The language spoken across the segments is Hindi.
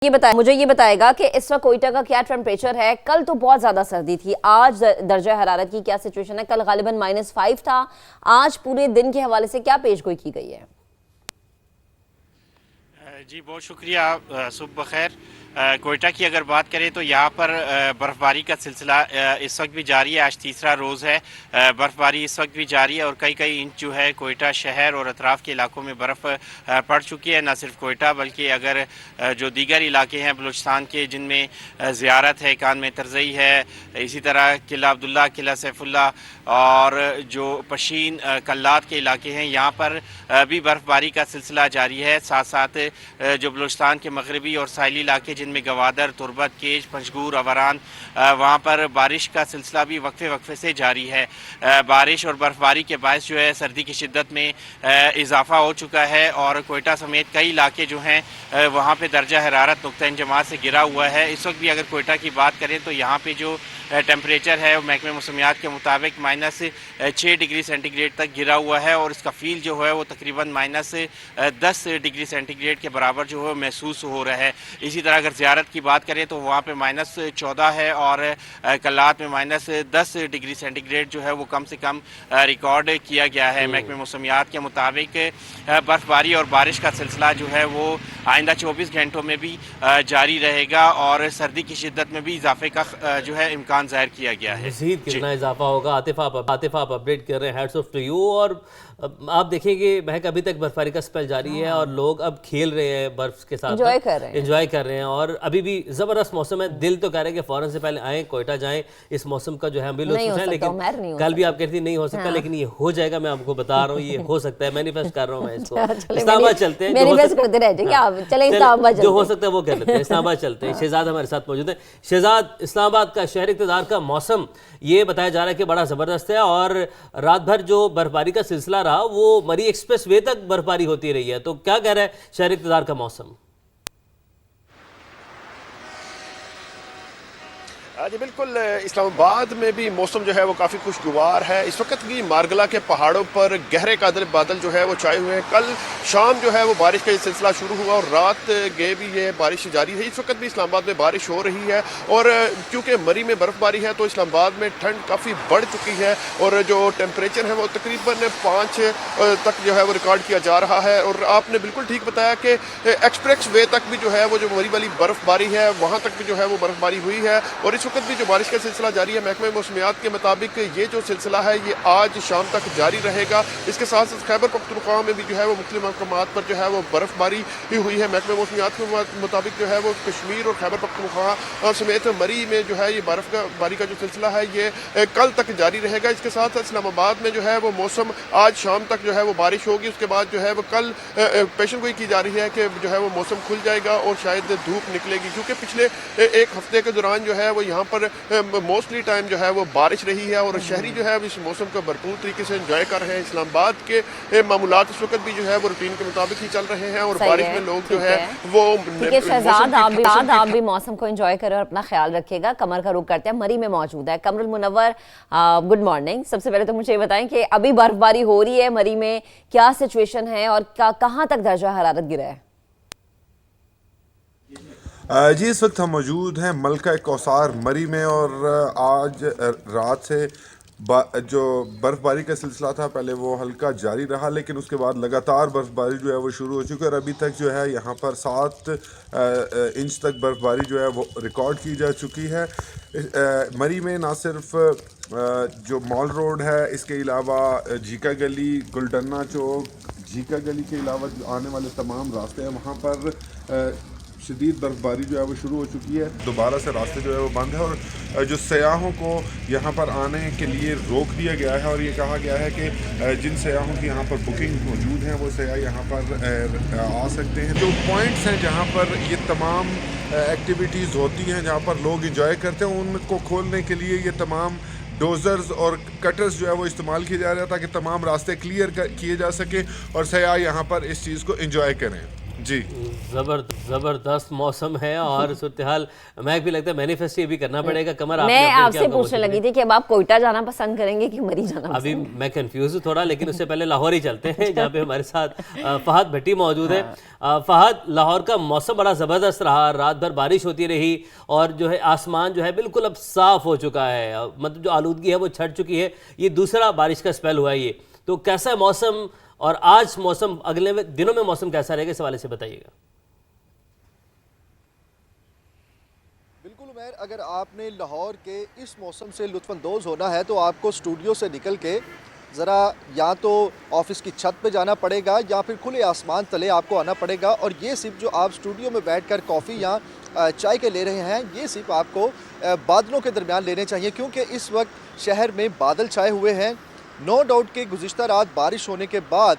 मुझे ये बताएगा कि इस वक्त कोयटा का क्या टेम्परेचर है। कल तो बहुत ज्यादा सर्दी थी, आज दर्जा हरारत की क्या सिचुएशन है? कल गालिबन -5 था, आज पूरे दिन के हवाले से क्या पेशगोई की गई है? जी बहुत शुक्रिया। सुबह बखैर। कोयटा की अगर बात करें तो यहाँ पर बर्फ़बारी का सिलसिला इस वक्त भी जारी है। आज तीसरा रोज़ है, बर्फ़बारी इस वक्त भी जारी है और कई कई इंच जो है कोयटा शहर और अतराफ़ के इलाकों में बर्फ़ पड़ चुकी है। न सिर्फ कोयटा बल्कि अगर जो दीगर इलाके हैं बलूचिस्तान के जिनमें ज़ियारत है, कान में तरज़ई है, इसी तरह किला अब्दुल्ला, किला सैफुल्ला और जो पशीन कल्लात के इलाके हैं यहाँ पर भी बर्फ़बारी का सिलसिला जारी है। साथ साथ जो बलूचिस्तान के मगरबी और साहिली इलाके जिनमें गवादर, तुरबत, केज, पंजगूर, अवरान, वहाँ पर बारिश का सिलसिला भी वक्फे वक्फे से जारी है। बारिश और बर्फ़बारी के बायस जो है सर्दी की शिद्दत में इजाफा हो चुका है और कोयटा समेत कई इलाके जो हैं वहाँ पे दर्जा हरारत नुक़्ता-ए-जमात से गिरा हुआ है। इस वक्त भी अगर कोयटा की बात करें तो यहाँ पे जो टेम्परेचर है वो महकमे मौसमियात के मुताबिक -6 डिग्री सेंटीग्रेड तक गिरा हुआ है और इसका फील जो है वो तकरीबन -10 डिग्री सेंटीग्रेड के बराबर जो है महसूस हो रहा है। इसी तरह अगर ज़ियारत की बात करें तो वहाँ पे -14 है और कल्लात में -10 डिग्री सेंटीग्रेड जो है वो कम से कम रिकॉर्ड किया गया है। महकमे मौसमियात के मुताबिक बर्फ़बारी और बारिश का सिलसिला जो है वो आइंदा 24 घंटों में भी जारी रहेगा और सर्दी की शिद्दत में भी इजाफे का जो है इम्कान जाहिर किया गया है। मज़ीद कितना इजाफा होगा? आतिफ आप अपडेट कर रहे हैं, हैट्स ऑफ टू यू। और आप देखेंगे महक अभी तक बर्फबारी का स्पेल जारी है और लोग अब खेल रहे हैं बर्फ के साथ, एंजॉय कर रहे हैं और अभी भी ज़बरदस्त मौसम है। दिल तो कह रहे हैं कि फ़ौरन से पहले आएँ, कोयटा जाएँ, इस मौसम का जो है अभी लोग सोचें, लेकिन कल भी आप कहती थी नहीं हो सकता, लेकिन ये हो जाएगा। मैं आपको बता रहा हूँ ये हो सकता है, मैनिफेस्ट कर रहा हूँ मैं इसको। इस्लामाबाद चलते हैं, जो हो सकता है वो कर लेते हैं। इस्लामाबाद चलते हैं, शहजाद हमारे साथ मौजूद है। शहजाद, इस्लामाबाद का शहर इक़्तिदार का मौसम ये बताया जा रहा है कि बड़ा ज़बरदस्त है और रात भर जो बर्फबारी का सिलसिला रहा वो मरी एक्सप्रेस वे तक बर्फबारी होती रही है, तो क्या कह रहा है शहर इक़्तिदार का मौसम? जी बिल्कुल, इस्लामाबाद में भी मौसम जो है वो काफ़ी खुशगवार है। इस वक्त भी मारगला के पहाड़ों पर गहरे बादल जो है वो छाए हुए हैं। कल शाम जो है वो बारिश का सिलसिला शुरू हुआ और रात गए भी ये बारिश जारी है। इस वक्त भी इस्लामाबाद में बारिश हो रही है और क्योंकि मरी में बर्फ़बारी है तो इस्लामाबाद में ठंड काफ़ी बढ़ चुकी है और जो टेम्परेचर है वो तकरीबन 5 तक जो है वो रिकॉर्ड किया जा रहा है। और आपने बिल्कुल ठीक बताया कि एक्सप्रेस वे तक भी जो है वो जो मरी वाली बर्फ़बारी है वहाँ तक भी जो है वो बर्फ़बारी हुई है और इस वक्त भी जो बारिश का सिलसिला जारी है। महकमे मौसमियात के मुताबिक ये जो सिलसिला है ये आज शाम तक जारी रहेगा। इसके साथ साथ खैबर पख्तूनख्वा में भी जो है वो मुख्तलिफ मकामात पर जो है वो बर्फ़बारी ही हुई है। महकमे मौसमियात के मुताबिक जो है वो कश्मीर और खैबर पख्तूनख्वा समेत मरी में जो है ये बर्फ़बारी का जो सिलसिला है ये कल तक जारी रहेगा। इसके साथ साथ इस्लामाबाद में जो है वो मौसम आज शाम तक जो है वो बारिश होगी। उसके बाद जो है वो कल पेशन गोई की जा रही है कि जो है वो मौसम खुल जाएगा और शायद धूप निकलेगी, क्योंकि पिछले एक हफ्ते के दौरान जो है वो यहाँ पर मोस्टली टाइम जो है वो बारिश रही है और शहरी जो है इस मौसम का भरपूर तरीके से एंजॉय कर रहे हैं। इस्लामाबाद के मामूलात इस वक्त भी जो है वो रूटीन के मुताबिक ही चल रहे हैं और बारिश में लोग जो है वो शहजाद आप भी मौसम को एंजॉय करें और अपना ख्याल रखिएगा। कमर का रुख करते हैं, मरी में मौजूद है कमरुल मुनव्वर। Good morning. सबसे पहले तो मुझे बताएं कि अभी बर्फबारी हो रही है मरी में, क्या सिचुएशन है और कहाँ तक दर्जा हरारत गिरा है? जी इस वक्त हम मौजूद हैं मलका कौसार मरी में और आज रात से जो बर्फ़बारी का सिलसिला था पहले वो हल्का जारी रहा, लेकिन उसके बाद लगातार बर्फ़बारी जो है वो शुरू हो चुकी है और अभी तक जो है यहाँ पर 7 इंच तक बर्फ़बारी जो है वो रिकॉर्ड की जा चुकी है। मरी में ना सिर्फ जो मॉल रोड है, इसके अलावा झीका गली, गुलडन्ना चौक, झीका गली के अलावा आने वाले तमाम रास्ते हैं वहाँ पर शदीद बर्फ़बारी जो है वो शुरू हो चुकी है। दोबारा से रास्ते जो है वो बंद है और जो सयाहों को यहाँ पर आने के लिए रोक दिया गया है और ये कहा गया है कि जिन सयाहों की यहाँ पर बुकिंग मौजूद हैं वो सयाह यहाँ पर आ सकते हैं। जो पॉइंट्स हैं जहाँ पर ये तमाम एक्टिविटीज़ होती हैं, जहाँ पर लोग इंजॉय करते हैं, उनको खोलने के लिए ये तमाम डोज़र्स और कटर्स जो है वो इस्तेमाल किए जा रहे हैं ताकि तमाम रास्ते क्लियर किए जा सके और सयाह यहाँ पर इस चीज़ को इंजॉय करें। जी जबरदस्त मौसम है और सूरत हाल मैं भी लगता है मैनिफेस्ट ये भी करना पड़ेगा। कमर मैं आपसे पूछने लगी थी कि अब आप कोयटा जाना पसंद करेंगे कि मरी जाना अभी पसंद? मैं कंफ्यूज हूँ थोड़ा, लेकिन उससे पहले लाहौर ही चलते हैं जहाँ पे हमारे साथ फहद भट्टी मौजूद है। फहद, लाहौर का मौसम बड़ा ज़बरदस्त रहा, रात भर बारिश होती रही और जो है आसमान जो है बिल्कुल अब साफ़ हो चुका है, मतलब जो आलूदगी है वो छट चुकी है। ये दूसरा बारिश का स्पेल हुआ है ये, तो कैसा है मौसम और आज मौसम, अगले दिनों में मौसम कैसा रहेगा, इस हवाले से बताइएगा। बिल्कुल उमैर, अगर आपने लाहौर के इस मौसम से लुत्फ़अंदोज़ होना है तो आपको स्टूडियो से निकल के ज़रा या तो ऑफ़िस की छत पे जाना पड़ेगा या फिर खुले आसमान तले आपको आना पड़ेगा। और ये सिप जो आप स्टूडियो में बैठकर कॉफ़ी या चाय के ले रहे हैं, ये सिप आपको बादलों के दरमियान लेने चाहिए, क्योंकि इस वक्त शहर में बादल छाए हुए हैं। नो डाउट कि गुज़िश्ता रात बारिश होने के बाद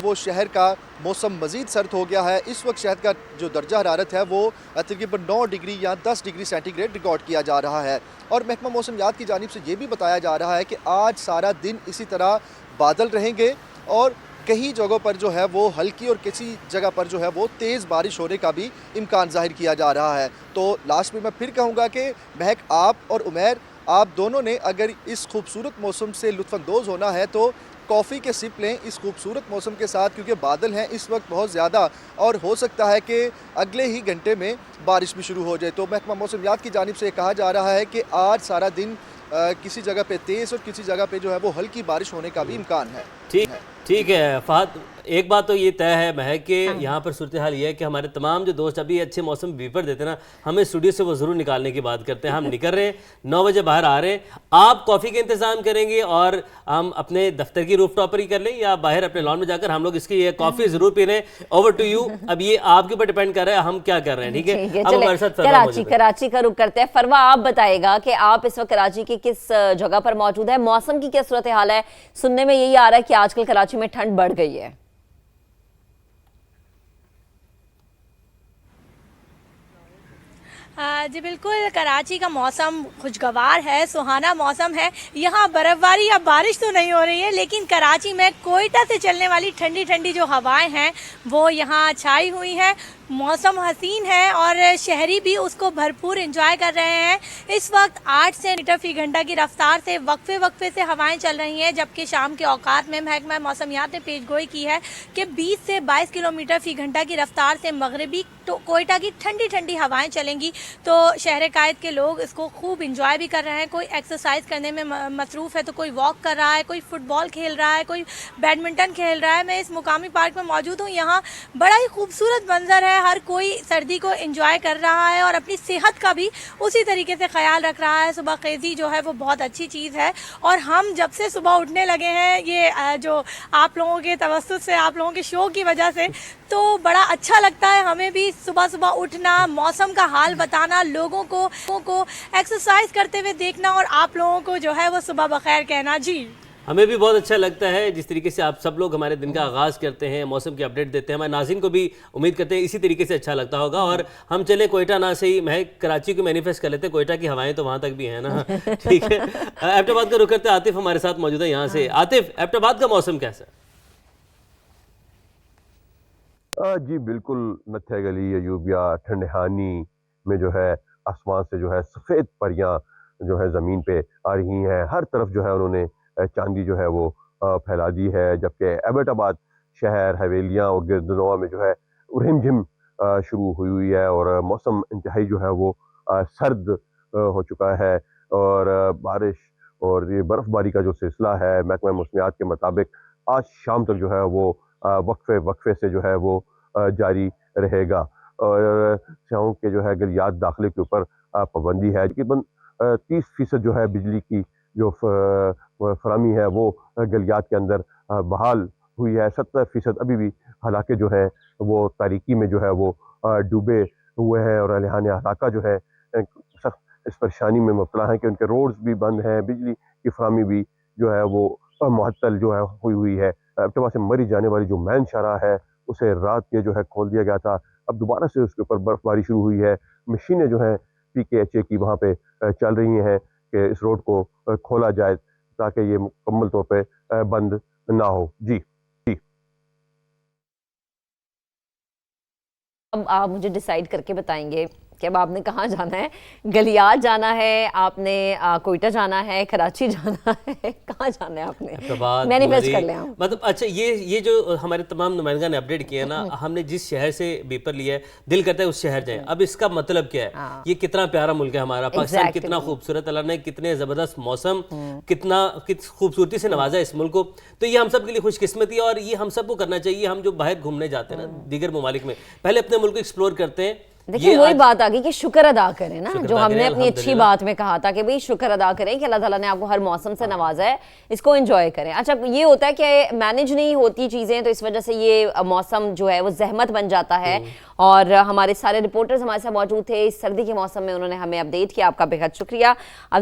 वो शहर का मौसम मज़ीद सर्द हो गया है। इस वक्त शहर का जो दर्जा हरारत है वो तकरीबन 9 डिग्री या 10 डिग्री सेंटीग्रेड रिकॉर्ड किया जा रहा है। और महकमा मौसमियात की जानिब से ये भी बताया जा रहा है कि आज सारा दिन इसी तरह बादल रहेंगे और कई जगहों पर जो है वो हल्की और किसी जगह पर जो है वो तेज़ बारिश होने का भी इम्कान ज़ाहिर किया जा रहा है। तो लास्ट में मैं फिर कहूँगा कि महक, आप और उमैर, आप दोनों ने अगर इस खूबसूरत मौसम से लुत्फ़अंदोज़ होना है तो कॉफ़ी के सिप लें इस खूबसूरत मौसम के साथ, क्योंकि बादल हैं इस वक्त बहुत ज़्यादा और हो सकता है कि अगले ही घंटे में बारिश भी शुरू हो जाए। तो महकमा मौसमियात की जानिब से कहा जा रहा है कि आज सारा दिन किसी जगह पे तेज़ और किसी जगह पे जो है वो हल्की बारिश होने का भी इम्कान है। ठीक है फहद, एक बात तो ये तय है महक कि यहाँ पर सूरत हाल ये है कि हमारे तमाम जो दोस्त अभी अच्छे मौसम बीपर देते हैं ना, हमें स्टूडियो से वो ज़रूर निकालने की बात करते हैं। हम निकल रहे हैं, 9 बजे बाहर आ रहे हैं, आप कॉफ़ी का इंतज़ाम करेंगे और हम अपने दफ्तर की रूफ टॉप पर ही कर लें या बाहर अपने लॉन में जाकर हम लोग इसकी ये कॉफ़ी ज़रूर पी लें। ओवर टू यू, अब ये आपके ऊपर डिपेंड कर रहा है हम क्या कर रहे हैं। ठीक है, अब हमारे साथ कराची का रुख करते हैं। फरवा, आप बताएगा कि आप इस वक्त कराची की किस जगह पर मौजूद है, मौसम की क्या सूरत हाल है? सुनने में यही आ रहा है कि आजकल कराची में ठंड बढ़ गई है। जी बिल्कुल, कराची का मौसम खुशगवार है, सुहाना मौसम है। यहाँ बर्फ़बारी या बारिश तो नहीं हो रही है, लेकिन कराची में कोयटा से चलने वाली ठंडी ठंडी जो हवाएं हैं वो यहाँ छाई हुई हैं। मौसम हसीन है और शहरी भी उसको भरपूर एंजॉय कर रहे हैं। इस वक्त 8 से मीटर फी घंटा की रफ्तार से वक्फे से हवाएं चल रही हैं, जबकि शाम के औकात में महकमा मौसमियात ने पेशगोई की है कि 20 से 22 किलोमीटर फी घंटा की रफ्तार से मगरबी कोयटा की ठंडी ठंडी हवाएं चलेंगी। तो शहर कायद के लोग इसको खूब इंजॉय भी कर रहे हैं। कोई एक्सरसाइज करने में मसरूफ़ है तो कोई वॉक कर रहा है, कोई फुटबॉल खेल रहा है, कोई बैडमिंटन खेल रहा है। मैं इस मुकामी पार्क में मौजूद हूँ, यहाँ बड़ा ही खूबसूरत मंजर है। हर कोई सर्दी को एंजॉय कर रहा है और अपनी सेहत का भी उसी तरीके से ख्याल रख रहा है। सुबह खेज़ी जो है वो बहुत अच्छी चीज़ है और हम जब से सुबह उठने लगे हैं, ये जो आप लोगों के तवस्सुत से, आप लोगों के शो की वजह से, तो बड़ा अच्छा लगता है हमें भी सुबह सुबह उठना, मौसम का हाल बताना, लोगों को एक्सरसाइज करते हुए देखना और आप लोगों को जो है वो सुबह बखैर कहना। जी, हमें भी बहुत अच्छा लगता है जिस तरीके से आप सब लोग हमारे दिन का आगाज़ करते हैं, मौसम की अपडेट देते हैं। हमारे नाज़रीन को भी उम्मीद करते हैं इसी तरीके से अच्छा लगता होगा। और हम चले कोयटा ना से ही महक कराची को मैनिफेस्ट कर लेते हैं, कोयटा की हवाएं तो वहाँ तक भी हैं ना। ठीक है, एबटाबाद का रुख करते हैं। आतिफ हमारे साथ मौजूद है यहाँ से। आतिफ, एबटाबाद का मौसम कैसा है? जी बिल्कुल, नत्थे गली अयूबिया ठंडहानी में जो है आसमान से जो है सफ़ेद परियां जो है ज़मीन पे आ रही हैं। हर तरफ जो है उन्होंने चांदी जो है वो फैला दी है, जबकि एबटाबाद शहर, हवेलियां और गिरदनवा में जो है रिमझिम शुरू हुई हुई है और मौसम इंतहाई जो है वो सर्द हो चुका है। और बारिश और ये बर्फ़बारी का जो सिलसिला है, महकमा मौसमियात के मुताबिक आज शाम तक जो है वो वक्फे वक्फे से जो है वो जारी रहेगा। और स्याहों के जो है गलियात दाखिले के ऊपर पाबंदी है। तकरीबन 30% जो है बिजली की जो फराहमी है वो गलियात के अंदर बहाल हुई है। 70% अभी भी हालांकि जो है वो तारीकी में जो है वो डूबे हुए हैं और अहलियान इलाका जो है सख्त इस परेशानी में मुब्तला है कि उनके रोड्स भी बंद हैं, बिजली की फराहमी भी जो है वो मुअत्तल जो है हुई है। एबटाबाद से मरी जाने वाली जो मैन शाहराह है उसे रात के जो है खोल दिया गया था, अब दोबारा से उसके ऊपर बर्फबारी शुरू हुई है। मशीनें जो हैं PKHA की वहाँ पे चल रही हैं कि इस रोड को खोला जाए ताकि ये मुकम्मल तौर पे बंद ना हो। जी। अब आप मुझे डिसाइड करके बताएंगे कि अब आपने कहाँ जाना है, गलियात जाना है, आपने कोयटा जाना है, कराची जाना है, कहाँ जाना है आपने? मैनिफेस्ट कर लें हम। मतलब अच्छा, ये जो हमारे तमाम नुमाइंदा ने अपडेट किया ना, हमने जिस शहर से पेपर लिया है, दिल करता है उस शहर जाएं। अब इसका मतलब क्या है? ये कितना प्यारा मुल्क है हमारा पाकिस्तान, कितना खूबसूरत, अल्लाह ने कितने जबरदस्त मौसम, कितना खूबसूरती से नवाजा इस मुल्क को। तो ये हम सब के लिए खुशकिस्मती है और ये हम सबको करना चाहिए। हम जो बाहर घूमने जाते हैं ना दीगर ममालिक में, पहले अपने मुल्क को एक्सप्लोर करते हैं। देखिए वही बात आ गई कि शुक्र अदा करें ना, जो हमने अपनी अच्छी बात में कहा था कि भाई शुक्र अदा करें कि अल्लाह ताला ने आपको हर मौसम से नवाजा है, इसको एंजॉय करें। अच्छा, ये होता है कि मैनेज नहीं होती चीज़ें, तो इस वजह से ये मौसम जो है वो जहमत बन जाता है। और हमारे सारे रिपोर्टर्स हमारे साथ मौजूद थे इस सर्दी के मौसम में, उन्होंने हमें अपडेट किया, आपका बेहद शुक्रिया। अब